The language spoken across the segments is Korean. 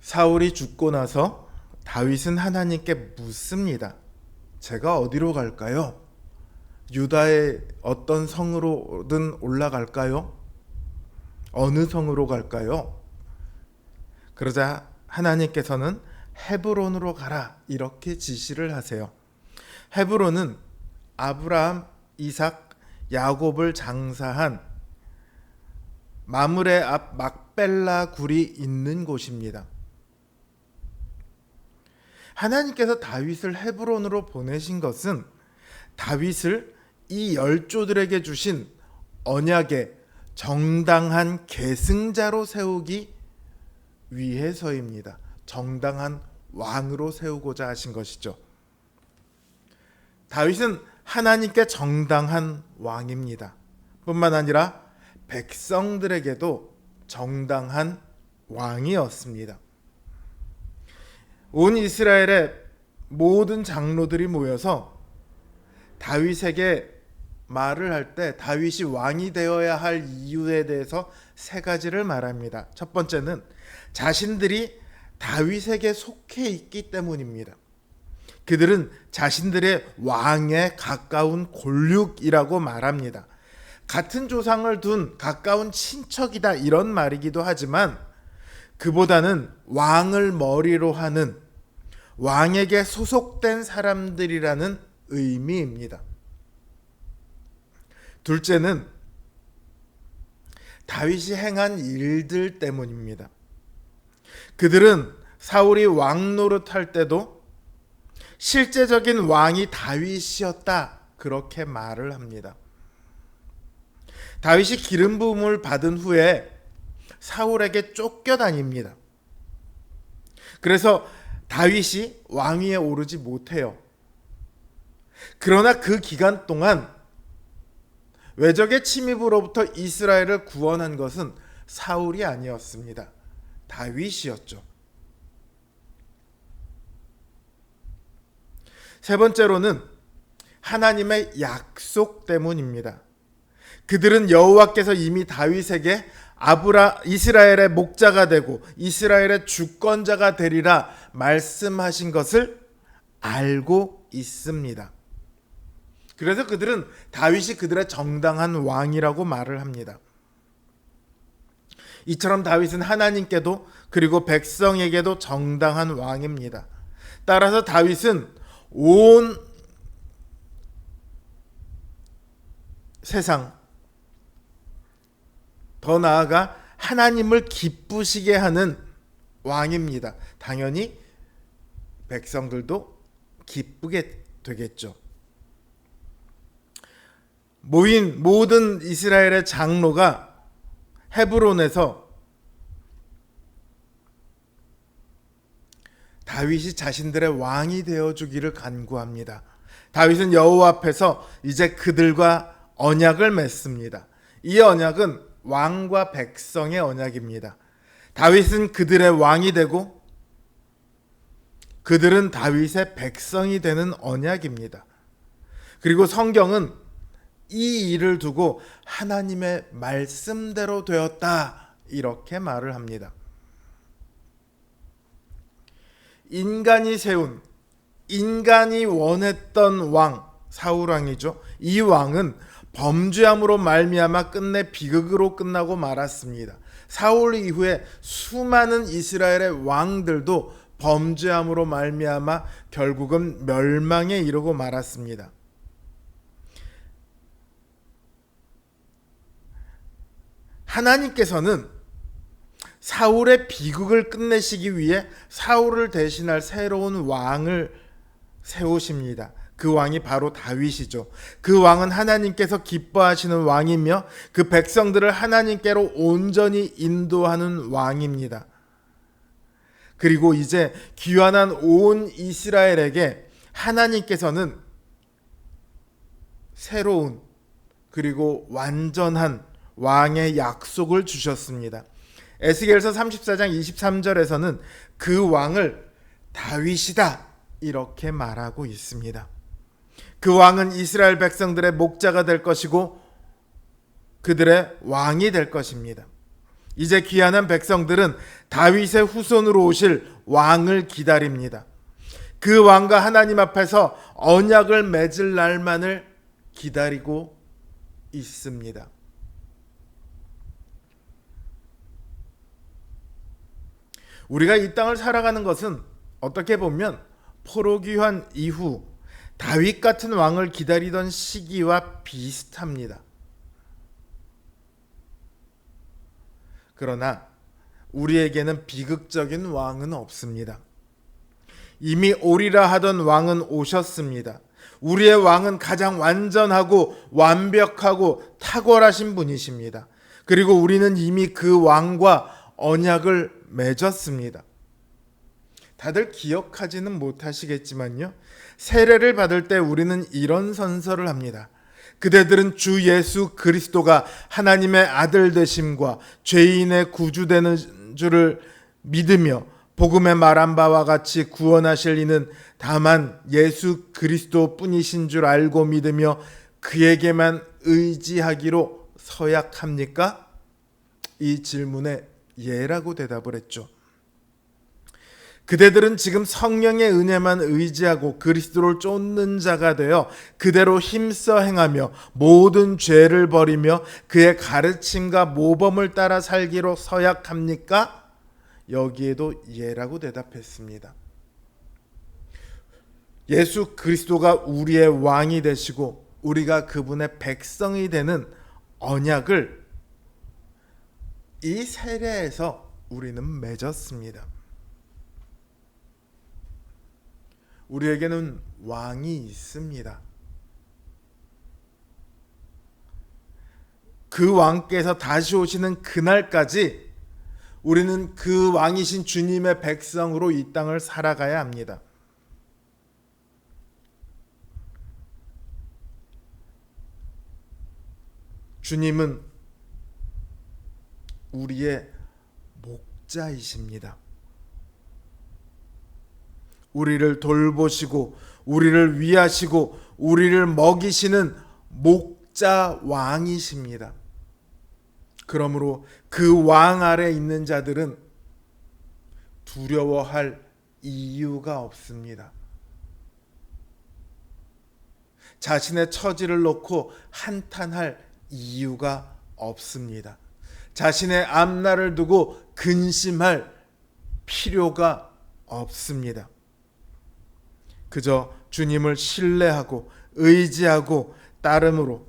사울이 죽고 나서 다윗은 하나님께 묻습니다. 제가 어디로 갈까요? 유다의 어떤 성으로든 올라갈까요? 어느 성으로 갈까요? 그러자 하나님께서는 헤브론으로 가라 이렇게 지시를 하세요. 헤브론은 아브라함, 이삭, 야곱을 장사한 마므레 앞 막벨라 굴이 있는 곳입니다. 하나님께서 다윗을 헤브론으로 보내신 것은 다윗을 이 열조들에게 주신 언약의 정당한 계승자로 세우기 위해서입니다. 정당한 왕으로 세우고자 하신 것이죠. 다윗은 하나님께 정당한 왕입니다. 뿐만 아니라 백성들에게도 정당한 왕이었습니다. 온 이스라엘의 모든 장로들이 모여서 다윗에게 말을 할 때 다윗이 왕이 되어야 할 이유에 대해서 세 가지를 말합니다. 첫 번째는 자신들이 다윗에게 속해 있기 때문입니다. 그들은 자신들의 왕에 가까운 골육이라고 말합니다. 같은 조상을 둔 가까운 친척이다 이런 말이기도 하지만 그보다는 왕을 머리로 하는 왕에게 소속된 사람들이라는 의미입니다. 둘째는 다윗이 행한 일들 때문입니다. 그들은 사울이 왕 노릇할 때도 실제적인 왕이 다윗이었다 그렇게 말을 합니다. 다윗이 기름 부음을 받은 후에 사울에게 쫓겨다닙니다. 그래서 다윗이 왕위에 오르지 못해요. 그러나 그 기간 동안 외적의 침입으로부터 이스라엘을 구원한 것은 사울이 아니었습니다. 다윗이었죠. 세 번째로는 하나님의 약속 때문입니다. 그들은 여호와께서 이미 다윗에게 이스라엘의 목자가 되고 이스라엘의 주권자가 되리라 말씀하신 것을 알고 있습니다. 그래서 그들은 다윗이 그들의 정당한 왕이라고 말을 합니다. 이처럼 다윗은 하나님께도 그리고 백성에게도 정당한 왕입니다. 따라서 다윗은 온 세상, 더 나아가 하나님을 기쁘시게 하는 왕입니다. 당연히 백성들도 기쁘게 되겠죠. 모인 모든 이스라엘의 장로가 헤브론에서 다윗이 자신들의 왕이 되어주기를 간구합니다. 다윗은 여호와 앞에서 이제 그들과 언약을 맺습니다. 이 언약은 왕과 백성의 언약입니다. 다윗은 그들의 왕이 되고 그들은 다윗의 백성이 되는 언약입니다. 그리고 성경은 이 일을 두고 하나님의 말씀대로 되었다 이렇게 말을 합니다. 인간이 원했던 왕 사울 왕이죠. 이 왕은 범죄함으로 말미암아 끝내 비극으로 끝나고 말았습니다. 사울 이후에 수많은 이스라엘의 왕들도 범죄함으로 말미암아 결국은 멸망에 이르고 말았습니다. 하나님께서는 사울의 비극을 끝내시기 위해 사울을 대신할 새로운 왕을 세우십니다. 그 왕이 바로 다윗이죠. 그 왕은 하나님께서 기뻐하시는 왕이며 그 백성들을 하나님께로 온전히 인도하는 왕입니다. 그리고 이제 귀환한 온 이스라엘에게 하나님께서는 새로운 그리고 완전한 왕의 약속을 주셨습니다. 에스겔서 34장 23절에서는 그 왕을 다윗이다 이렇게 말하고 있습니다. 그 왕은 이스라엘 백성들의 목자가 될 것이고 그들의 왕이 될 것입니다. 이제 귀환한 백성들은 다윗의 후손으로 오실 왕을 기다립니다. 그 왕과 하나님 앞에서 언약을 맺을 날만을 기다리고 있습니다. 우리가 이 땅을 살아가는 것은 어떻게 보면 포로귀환 이후 다윗 같은 왕을 기다리던 시기와 비슷합니다. 그러나 우리에게는 비극적인 왕은 없습니다. 이미 오리라 하던 왕은 오셨습니다. 우리의 왕은 가장 완전하고 완벽하고 탁월하신 분이십니다. 그리고 우리는 이미 그 왕과 언약을 맺었습니다. 다들 기억하지는 못하시겠지만요, 세례를 받을 때 우리는 이런 선서를 합니다. 그대들은 주 예수 그리스도가 하나님의 아들 되심과 죄인의 구주되는 줄을 믿으며 복음의 말한 바와 같이 구원하실 이는 다만 예수 그리스도 뿐이신 줄 알고 믿으며 그에게만 의지하기로 서약합니까? 이 질문에 예라고 대답을 했죠. 그대들은 지금 성령의 은혜만 의지하고 그리스도를 쫓는 자가 되어 그대로 힘써 행하며 모든 죄를 버리며 그의 가르침과 모범을 따라 살기로 서약합니까? 여기에도 예라고 대답했습니다. 예수 그리스도가 우리의 왕이 되시고 우리가 그분의 백성이 되는 언약을 이 세례에서 우리는 맺었습니다. 우리에게는 왕이 있습니다. 그 왕께서 다시 오시는 그날까지 우리는 그 왕이신 주님의 백성으로 이 땅을 살아가야 합니다. 주님은 우리의 목자이십니다. 우리를 돌보시고 우리를 위하시고 우리를 먹이시는 목자 왕이십니다. 그러므로 그 왕 아래 있는 자들은 두려워할 이유가 없습니다. 자신의 처지를 놓고 한탄할 이유가 없습니다. 자신의 앞날을 두고 근심할 필요가 없습니다. 그저 주님을 신뢰하고 의지하고 따름으로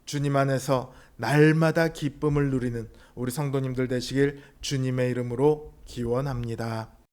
주님 안에서 날마다 기쁨을 누리는 우리 성도님들 되시길 주님의 이름으로 기원합니다.